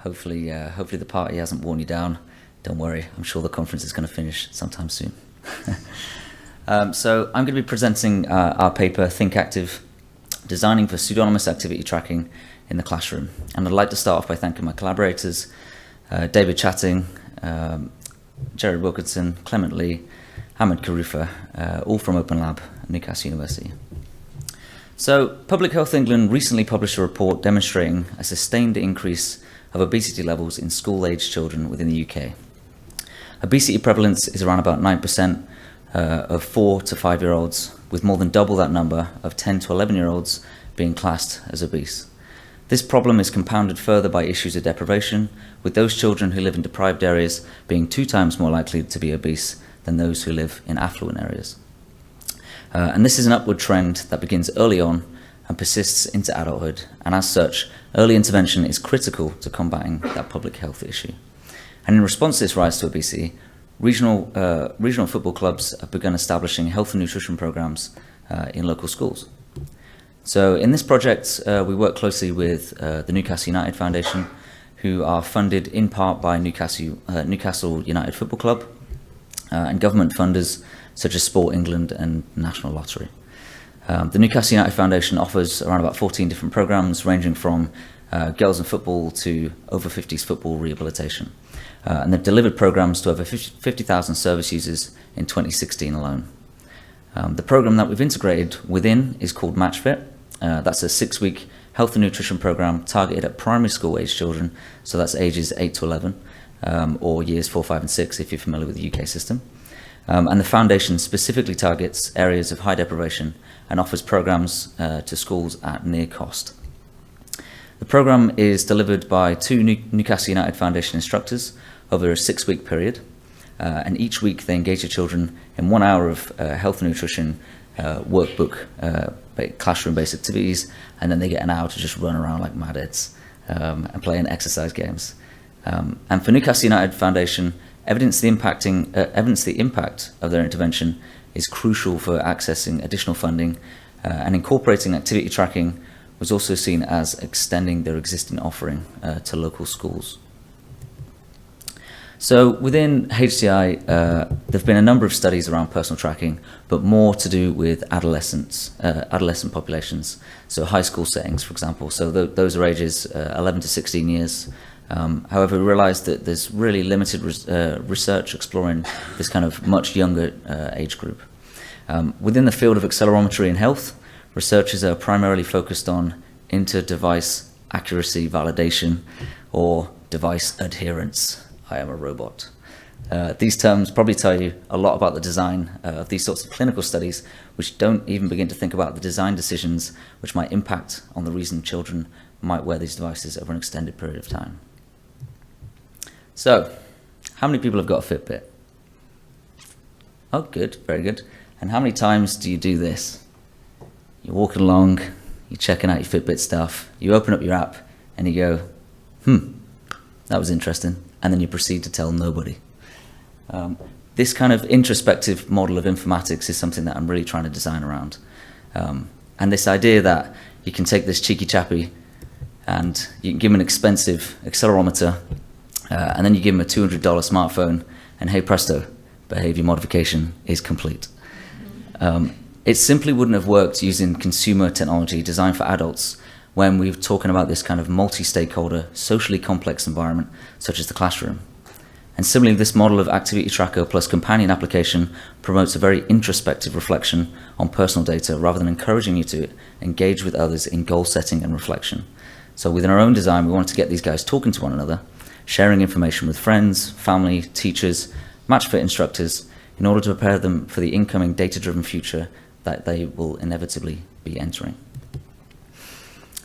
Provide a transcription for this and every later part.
Hopefully the party hasn't worn you down. Don't worry, I'm sure the conference is going to finish sometime soon. So I'm going to be presenting our paper, ThinkActive, Designing for Pseudonymous Activity Tracking in the Classroom. And I'd like to start off by thanking my collaborators, David Chatting, Gerard Wilkinson, Clement Ahmed, Kharrufa, all from Open Lab at Newcastle University. So Public Health England recently published a report demonstrating a sustained increase of obesity levels in school-aged children within the UK. Obesity prevalence is around about 9% of 4 to 5-year-olds, with more than double that number of 10 to 11-year-olds being classed as obese. This problem is compounded further by issues of deprivation, with those children who live in deprived areas being 2 times more likely to be obese than those who live in affluent areas. And this is an upward trend that begins early on and persists into adulthood, and as such, early intervention is critical to combating that public health issue. And in response to this rise to obesity, regional football clubs have begun establishing health and nutrition programs in local schools. So in this project, we work closely with the Newcastle United Foundation, who are funded in part by Newcastle United Football Club and government funders such as Sport England and National Lottery. The Newcastle United Foundation offers around about 14 different programs, ranging from girls in football to over 50s football rehabilitation. And they've delivered programs to over 50,000 service users in 2016 alone. The program that we've integrated within is called MatchFit. That's a 6-week health and nutrition program targeted at primary school age children, so that's ages 8 to 11, or years 4, 5 and 6 if you're familiar with the UK system. And the foundation specifically targets areas of high deprivation and offers programs to schools at near cost. The program is delivered by 2 Newcastle United Foundation instructors over a 6-week period, and each week they engage the children in 1 hour of health and nutrition workbook, classroom-based activities, and then they get an hour to just run around like madheads and play in exercise games. And for Newcastle United Foundation, evidence the impact of their intervention is crucial for accessing additional funding, and incorporating activity tracking was also seen as extending their existing offering to local schools. So within HCI, there have been a number of studies around personal tracking, but more to do with adolescent populations, so high school settings, for example. So those are ages 11 to 16 years. However, we realized that there's really limited research exploring this kind of much younger age group. Within the field of accelerometry and health, researchers are primarily focused on inter-device accuracy validation or device adherence. I am a robot. These terms probably tell you a lot about the design of these sorts of clinical studies, which don't even begin to think about the design decisions which might impact on the reason children might wear these devices over an extended period of time. So, how many people have got a Fitbit? Oh, good, very good. And how many times do you do this? You're walking along, you're checking out your Fitbit stuff, you open up your app and you go, that was interesting. And then you proceed to tell nobody. This kind of introspective model of informatics is something that I'm really trying to design around. And this idea that you can take this cheeky chappy and you can give him an expensive accelerometer, and then you give him a $200 smartphone, and hey presto, behavior modification is complete. It simply wouldn't have worked using consumer technology designed for adults when we're talking about this kind of multi-stakeholder, socially complex environment, such as the classroom. And similarly, this model of activity tracker plus companion application promotes a very introspective reflection on personal data rather than encouraging you to engage with others in goal setting and reflection. So within our own design, we wanted to get these guys talking to one another, sharing information with friends, family, teachers, MatchFit instructors, in order to prepare them for the incoming data-driven future that they will inevitably be entering.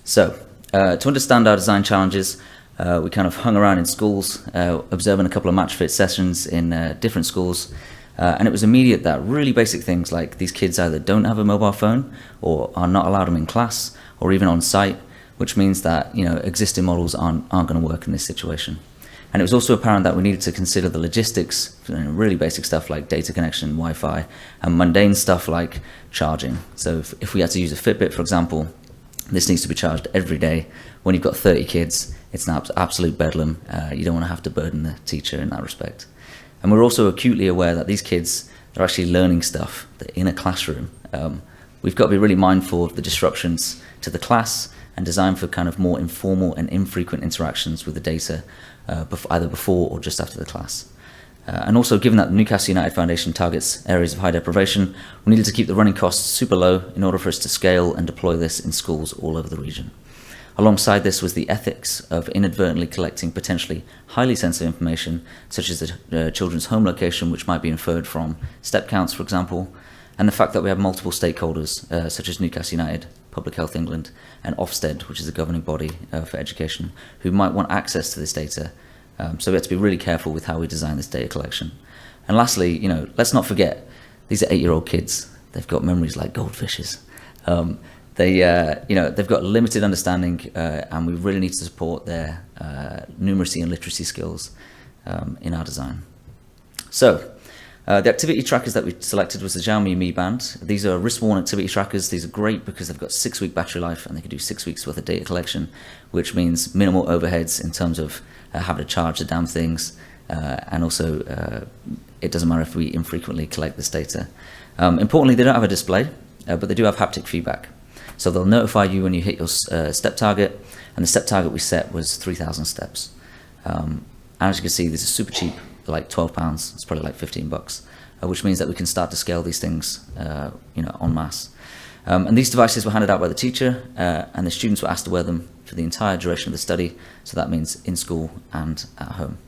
So, to understand our design challenges, we kind of hung around in schools, observing a couple of MatchFit sessions in different schools, and it was immediate that really basic things like these kids either don't have a mobile phone or are not allowed them in class or even on site, which means that existing models aren't going to work in this situation. And it was also apparent that we needed to consider the logistics, really basic stuff like data connection, Wi-Fi, and mundane stuff like charging. So if we had to use a Fitbit, for example, This needs to be charged every day. When you've got 30 kids, it's an absolute bedlam. You don't want to have to burden the teacher in that respect. And we're also acutely aware that these kids are actually learning stuff in a classroom. We've got to be really mindful of the disruptions to the class and design for kind of more informal and infrequent interactions with the data, either before or just after the class. And also, given that the Newcastle United Foundation targets areas of high deprivation, we needed to keep the running costs super low in order for us to scale and deploy this in schools all over the region. Alongside this was the ethics of inadvertently collecting potentially highly sensitive information, such as the children's home location, which might be inferred from step counts, for example, and the fact that we have multiple stakeholders, such as Newcastle United, Public Health England, and Ofsted, which is a governing body for education, who might want access to this data. So we have to be really careful with how we design this data collection. And lastly, let's not forget, these are 8-year-old kids. They've got memories like goldfishes. They've got limited understanding, and we really need to support their numeracy and literacy skills in our design. So, the activity trackers that we selected was the Xiaomi Mi Band. These are wrist-worn activity trackers. These are great because they've got 6-week battery life and they can do 6 weeks worth of data collection, which means minimal overheads in terms of having to charge the damn things, and also it doesn't matter if we infrequently collect this data. Importantly, they don't have a display, but they do have haptic feedback. So they'll notify you when you hit your step target, and the step target we set was 3,000 steps. And as you can see, this is super cheap, like £12. It's probably like $15, which means that we can start to scale these things, en masse. And these devices were handed out by the teacher, and the students were asked to wear them for the entire duration of the study. So that means in school and at home.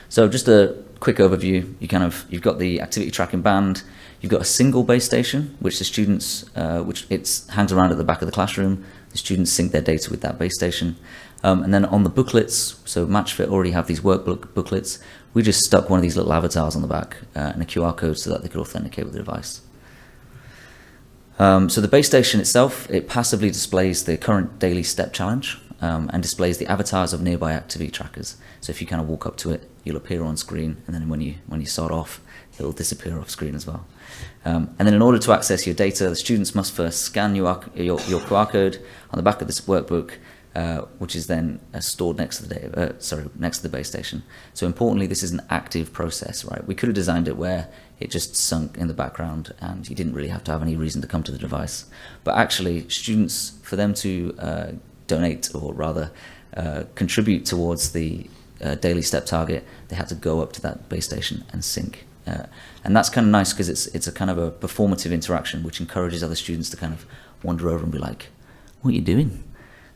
So just a quick overview. You've got the activity tracking band. You've got a single base station, which the students, hangs around at the back of the classroom. The students sync their data with that base station. And then on the booklets, so MatchFit already have these workbook booklets. We just stuck one of these little avatars on the back and a QR code so that they could authenticate with the device. So the base station itself, it passively displays the current daily step challenge and displays the avatars of nearby activity trackers. So if you kind of walk up to it, you'll appear on screen, and then when you start off, it'll disappear off screen as well. And then in order to access your data, the students must first scan your QR code on the back of this workbook, which is then stored next to the base station. So importantly, this is an active process, right? We could have designed it where it just sunk in the background and you didn't really have to have any reason to come to the device. But actually, students, for them to donate, or rather contribute towards the daily step target, they had to go up to that base station and sync. And that's kind of nice because it's a kind of a performative interaction which encourages other students to kind of wander over and be like, what are you doing?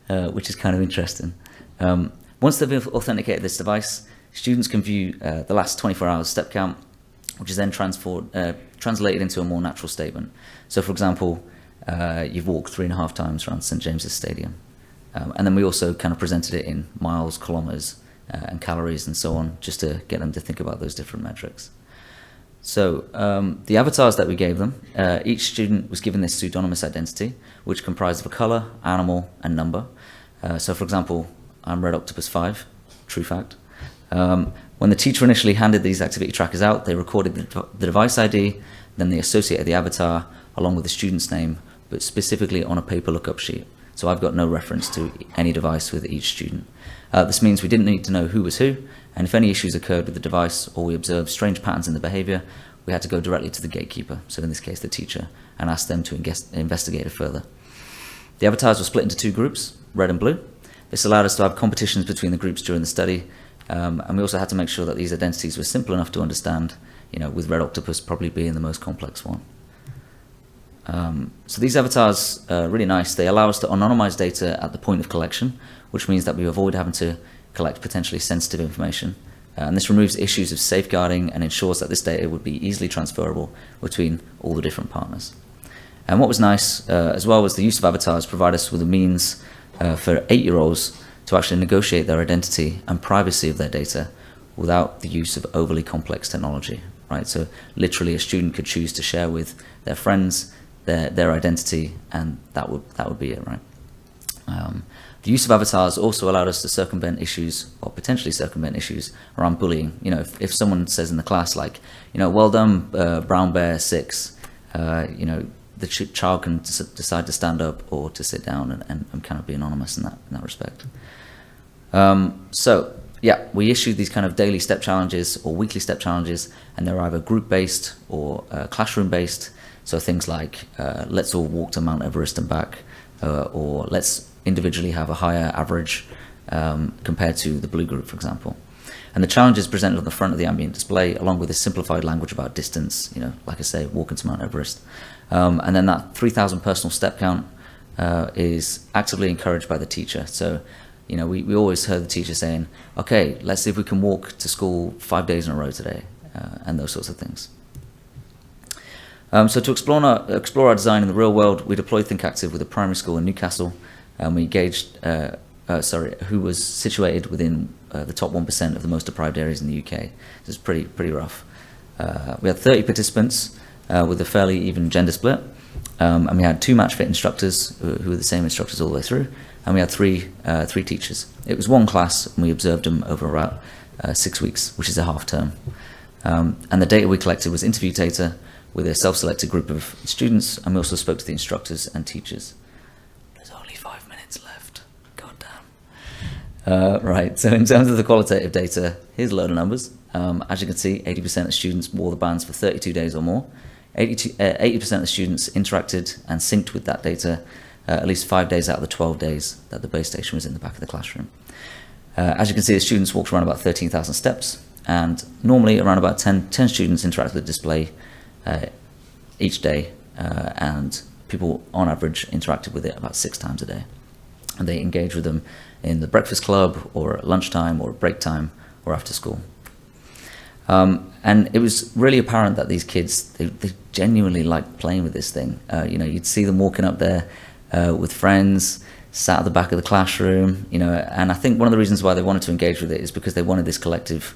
Which is kind of interesting. Once they've authenticated this device, students can view the last 24 hours step count, which is then translated into a more natural statement. So for example, you've walked 3.5 times around St. James's Stadium. And then we also kind of presented it in miles, kilometers, and calories and so on, just to get them to think about those different metrics. So the avatars that we gave them, each student was given this pseudonymous identity, which comprised of a color, animal, and number. So for example, I'm Red Octopus 5, true fact. When the teacher initially handed these activity trackers out, they recorded the device ID, then they associated the avatar along with the student's name, but specifically on a paper lookup sheet. So I've got no reference to any device with each student. This means we didn't need to know who was who, and if any issues occurred with the device or we observed strange patterns in the behavior, we had to go directly to the gatekeeper, so in this case the teacher, and ask them to investigate it further. The avatars were split into 2 groups, red and blue. This allowed us to have competitions between the groups during the study, and we also had to make sure that these identities were simple enough to understand, with Red Octopus probably being the most complex one. So these avatars are really nice. They allow us to anonymize data at the point of collection, which means that we avoid having to collect potentially sensitive information. And this removes issues of safeguarding and ensures that this data would be easily transferable between all the different partners. And what was nice as well was the use of avatars provide us with a means for 8-year-olds to actually negotiate their identity and privacy of their data without the use of overly complex technology, right? So literally a student could choose to share with their friends their identity, and that would be it, right? The use of avatars also allowed us to circumvent issues, or potentially circumvent issues, around bullying. If someone says in the class, like, well done, Brown Bear 6, the child can decide to stand up or to sit down and kind of be anonymous in that respect. So yeah, we issued these kind of daily step challenges or weekly step challenges, and they're either group-based or classroom-based. So things like let's all walk to Mount Everest and back, or let's individually have a higher average compared to the blue group, for example. And the challenge is presented on the front of the ambient display, along with a simplified language about distance, like I say, walking to Mount Everest. And then that 3,000 personal step count is actively encouraged by the teacher. So, we always heard the teacher saying, okay, let's see if we can walk to school 5 days in a row today, and those sorts of things. So to explore our design in the real world, we deployed ThinkActive with a primary school in Newcastle, and we engaged, who was situated within the top 1% of the most deprived areas in the UK. This is pretty rough. We had 30 participants with a fairly even gender split, and we had 2 match fit instructors who were the same instructors all the way through, and we had three teachers. It was one class, and we observed them over about 6 weeks, which is a half term. And the data we collected was interview data with a self-selected group of students, and we also spoke to the instructors and teachers. There's only 5 minutes left. God damn. Right, so in terms of the qualitative data, here's a load of numbers. As you can see, 80% of students wore the bands for 32 days or more. 80% of students interacted and synced with that data at least 5 days out of the 12 days that the base station was in the back of the classroom. As you can see, the students walked around about 13,000 steps, and normally around about 10 students interact with the display each day, and people on average interacted with it about 6 times a day. And they engage with them in the breakfast club, or at lunchtime, or break time, or after school. And it was really apparent that these kids, they genuinely liked playing with this thing. You'd see them walking up there with friends, sat at the back of the classroom, and I think one of the reasons why they wanted to engage with it is because they wanted this collective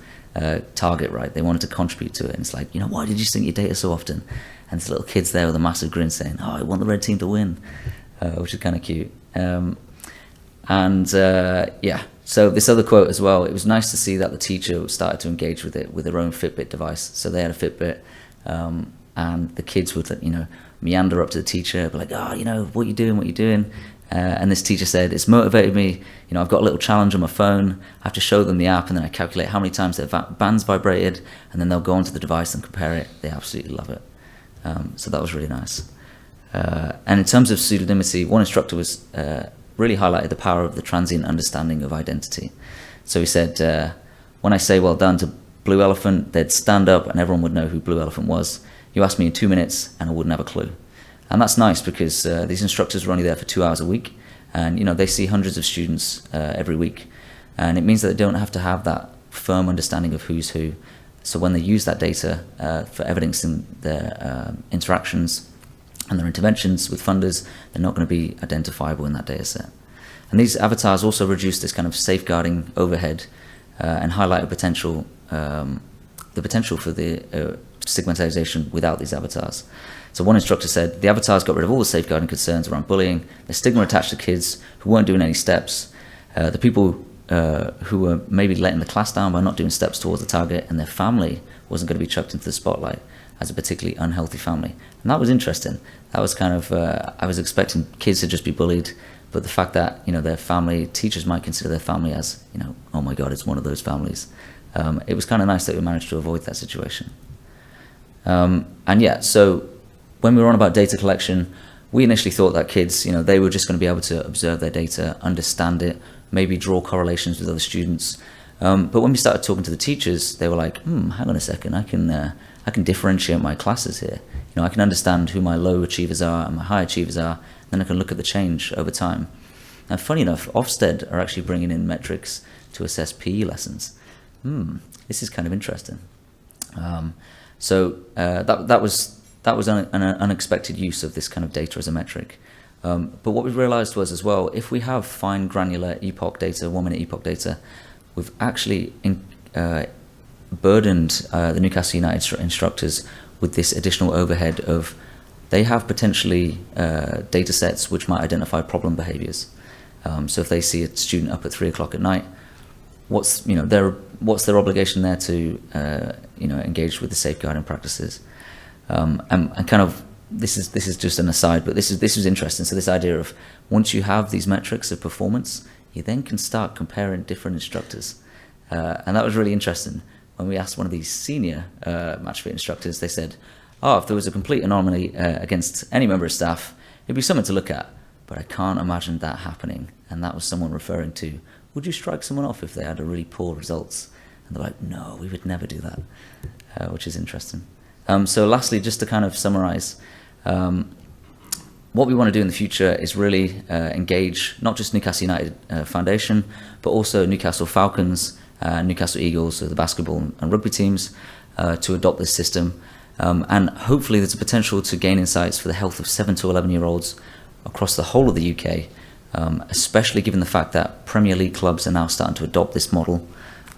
target, right? They wanted to contribute to it. And it's like, why did you sync your data so often? And there's little kids there with a massive grin saying, oh, I want the red team to win, which is kind of cute. So this other quote as well, it was nice to see that the teacher started to engage with it with their own Fitbit device. So they had a Fitbit, and the kids would, meander up to the teacher, be like, what you doing? And this teacher said, it's motivated me. I've got a little challenge on my phone. I have to show them the app, and then I calculate how many times their bands vibrated, and then they'll go onto the device and compare it. They absolutely love it. So that was really nice. And in terms of pseudonymity, one instructor was really highlighted the power of the transient understanding of identity. So he said, when I say well done to Blue Elephant, they'd stand up and everyone would know who Blue Elephant was. You asked me in 2 minutes and I wouldn't have a clue. And that's nice because these instructors are only there for 2 hours a week, and they see hundreds of students every week, and it means that they don't have to have that firm understanding of who's who. So when they use that data for evidencing their interactions and their interventions with funders, they're not going to be identifiable in that data set. And these avatars also reduce this kind of safeguarding overhead and highlight the potential for the stigmatization without these avatars. So one instructor said, the avatars got rid of all the safeguarding concerns around bullying, the stigma attached to kids who weren't doing any steps, the people who were maybe letting the class down by not doing steps towards the target, and their family wasn't going to be chucked into the spotlight as a particularly unhealthy family. And that was interesting. That was kind of, I was expecting kids to just be bullied, but the fact that, their family, teachers might consider their family as, oh my God, it's one of those families. It was kind of nice that we managed to avoid that situation. So when we were on about data collection, we initially thought that kids, they were just going to be able to observe their data, understand it, maybe draw correlations with other students. But when we started talking to the teachers, they were like, hang on a second, I can differentiate my classes here. I can understand who my low achievers are and my high achievers are, then I can look at the change over time. And funny enough, Ofsted are actually bringing in metrics to assess PE lessons. This is kind of interesting. That was an unexpected use of this kind of data as a metric. But what we realized was as well, if we have fine granular epoch data, 1 minute epoch data, we've actually burdened the Newcastle United instructors with this additional overhead of, they have potentially data sets which might identify problem behaviors. So if they see a student up at 3 o'clock at night, what's their obligation there to engage with the safeguarding practices? And kind of this is just an aside, but this was interesting. So this idea of once you have these metrics of performance, you then can start comparing different instructors, and that was really interesting. When we asked one of these senior match fit instructors, they said, "Oh, if there was a complete anomaly against any member of staff, it'd be something to look at, but I can't imagine that happening." And that was someone referring to, would you strike someone off if they had a really poor results? And they're like, no, we would never do that, which is interesting. So lastly, just to kind of summarize, what we want to do in the future is really engage not just Newcastle United Foundation, but also Newcastle Falcons, Newcastle Eagles, so the basketball and rugby teams, to adopt this system. And hopefully there's a potential to gain insights for the health of 7 to 11-year-olds across the whole of the UK, especially given the fact that Premier League clubs are now starting to adopt this model.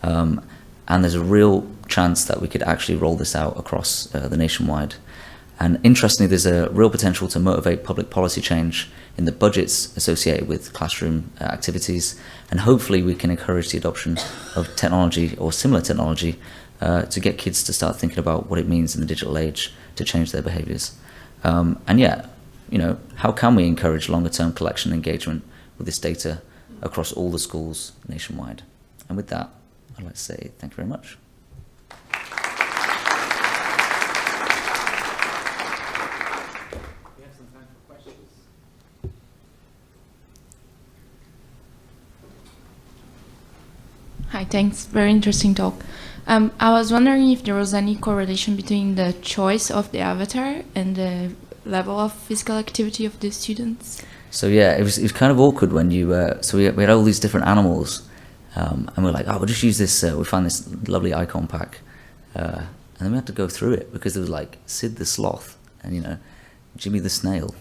And there's a real chance that we could actually roll this out across the nationwide. And interestingly, there's a real potential to motivate public policy change in the budgets associated with classroom activities. And hopefully we can encourage the adoption of technology or similar technology to get kids to start thinking about what it means in the digital age to change their behaviours. And yeah, you know, how can we encourage longer-term collection and engagement with this data across all the schools nationwide? And with that, I'd like to say thank you very much. We have some time for questions. Hi, thanks. Very interesting talk. I was wondering if there was any correlation between the choice of the avatar and the level of physical activity of the students. So yeah, it was kind of awkward when you so we had all these different animals, and we're like, oh, we'll just use this. We found this lovely icon pack, and then we had to go through it because there was like Sid the sloth and Jimmy the snail.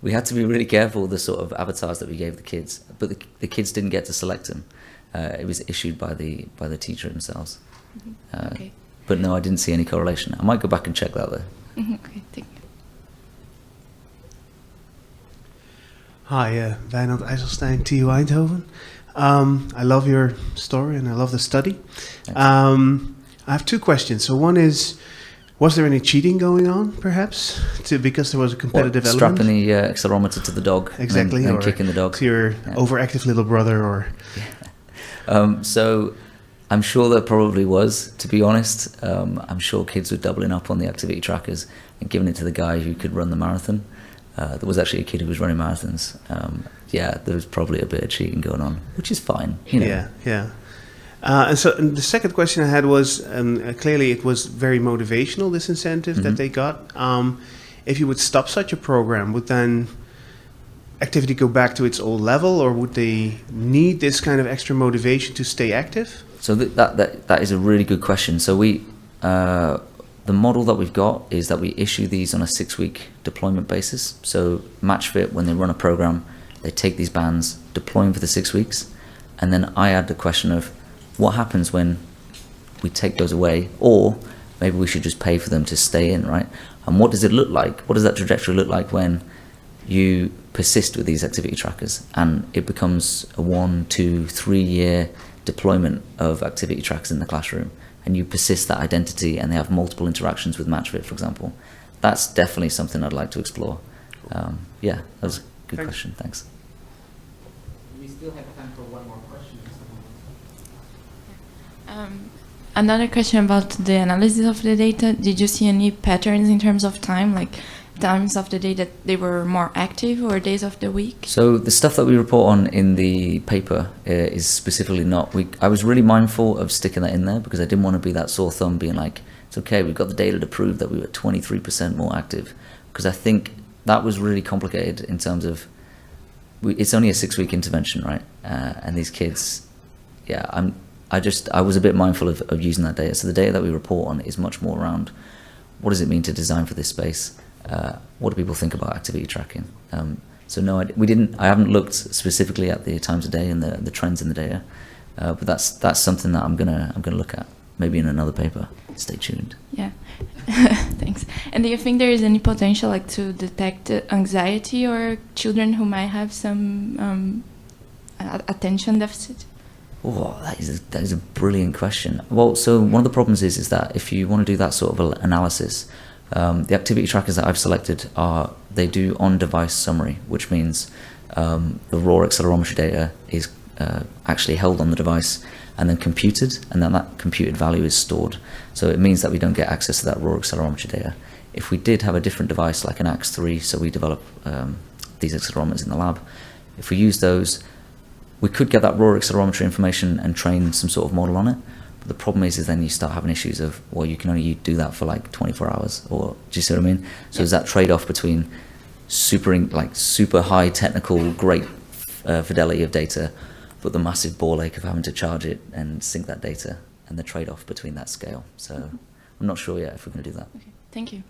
We had to be really careful with the sort of avatars that we gave the kids, but the kids didn't get to select them. It was issued by the teacher themselves. Mm-hmm. Okay. But no, I didn't see any correlation. I might go back and check that though. Mm-hmm. Okay, thank you. Hi, Wijnand IJsselstein, TU Eindhoven. I love your story and I love the study. I have two questions. So one is, was there any cheating going on, perhaps, because there was a competitive element? Strapping the accelerometer to the dog, exactly, and kicking the dog to your overactive little brother, or so I'm sure there probably was. To be honest, I'm sure kids were doubling up on the activity trackers and giving it to the guy who could run the marathon. There was actually a kid who was running marathons. Yeah, there was probably a bit of cheating going on, which is fine. Yeah. And so the second question I had was, clearly it was very motivational, this incentive that they got. If you would stop such a program, would then activity go back to its old level, or would they need this kind of extra motivation to stay active? So that is a really good question. So the model that we've got is that we issue these on a 6-week deployment basis. So MatchFit, when they run a program, they take these bands, deploy them for the 6 weeks, and then I add the question of what happens when we take those away, or maybe we should just pay for them to stay in, right? And what does it look like? What does that trajectory look like when you persist with these activity trackers and it becomes a 1, 2, 3 year deployment of activity trackers in the classroom, and you persist that identity and they have multiple interactions with MatchFit, for example? That's definitely something I'd like to explore. Yeah, that was a good question. Thanks. We still have time for one more question. Another question about the analysis of the data. Did you see any patterns in terms of time, like times of the day that they were more active or days of the week? So the stuff that we report on in the paper is specifically not. I was really mindful of sticking that in there because I didn't want to be that sore thumb being like, it's okay, we've got the data to prove that we were 23% more active. Because I think that was really complicated in terms of, it's only a 6-week intervention, right? And these kids, yeah, I was a bit mindful of using that data. So the data that we report on is much more around what does it mean to design for this space? What do people think about activity tracking? So no, I haven't looked specifically at the times of day and the trends in the data, but that's something that I'm gonna look at maybe in another paper. Stay tuned. Yeah, thanks. And do you think there is any potential, like, to detect anxiety or children who might have some attention deficit? Oh, that is a brilliant question. Well, so one of the problems is that if you want to do that sort of analysis, The activity trackers that I've selected they do on-device summary, which means the raw accelerometry data is actually held on the device and then computed, and then that computed value is stored. So it means that we don't get access to that raw accelerometry data. If we did have a different device like an AX3, so we develop these accelerometers in the lab, if we use those, we could get that raw accelerometry information and train some sort of model on it. But the problem is then you start having issues of, well, you can only do that for like 24 hours, or do you see what I mean? So there's that trade-off between super high technical, great fidelity of data, but the massive ball ache of having to charge it and sync that data, and the trade-off between that scale. So I'm not sure yet if we're going to do that. Okay. Thank you.